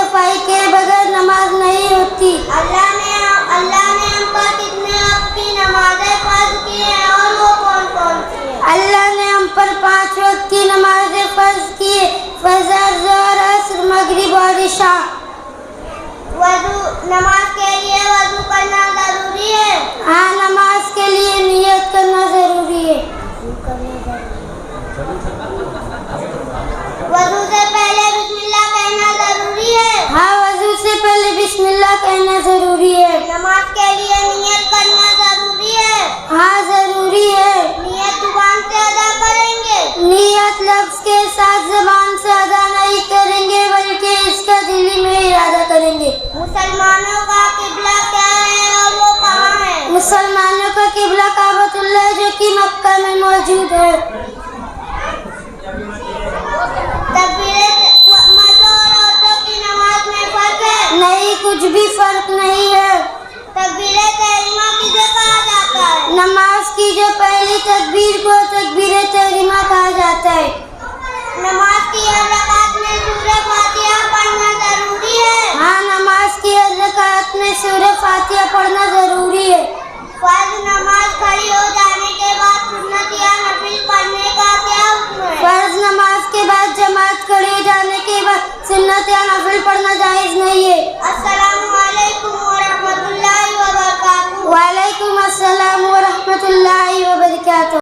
صفائی کے بغیر نماز نہیں ہوتی۔ اللہ نے ہم پر کتنے وقت کی نمازیں فرض کی ہیں اور وہ کون کون سی ہیں؟ اللہ نے ہم پر 5 وقت کی نمازیں فرض کی ہے، فجر، ظہر، عصر، مغرب اور عشاء۔ نماز کے لیے وضو کرنا ضروری ہے؟ ہاں، نماز کے لیے نیت کرنا ضروری ہے۔ وضو سے پہلے بسم اللہ کہنا ضروری ہے؟ ہاں، وضو سے پہلے بسم اللہ کہنا ضروری ہے۔ نماز کے لیے نیت کرنا ضروری ہے؟ ہاں، ضروری ہے۔ نیت زبان سے ادا کریں گے؟ نیت لفظ کے ساتھ زبان سے ادا نہیں کریں گے بلکہ اس کا دلی میں ارادہ کریں گے۔ مسلمانوں کا قبلہ کیا ہے اور وہ کہاں ہے؟ مسلمانوں کا قبلہ کعبۃ اللہ جو کہ مکہ میں موجود ہے۔ مردوں اور عورتوں کی نماز میں فرق ہے؟ نہیں، کچھ بھی فرق نہیں ہے۔ تکبیر تحریمہ کسے کہا جاتا ہے؟ نماز کی جو پہلی تکبیر کو تکبیر تحریمہ کہا جاتا ہے۔ نماز کی ہر رکعت میں سورہ فاتحہ پڑھنا ضروری ہے؟ ہاں، نماز کی ہر رکعت میں سورہ فاتحہ پڑھنا ضروری ہے۔ فرض نماز کھڑی ہو جانے کے بعد سنت یا نفل پڑھنے کا کیا حکم ہے؟ فرض نماز کے بعد جماعت کھڑی ہو جانے کے بعد سنت یا نفل پڑھنا جائز نہیں ہے۔ السلام علیکم ورحمۃ اللہ وبرکاتہ۔ وعلیکم السلام ورحمۃ اللہ وبرکاتہ۔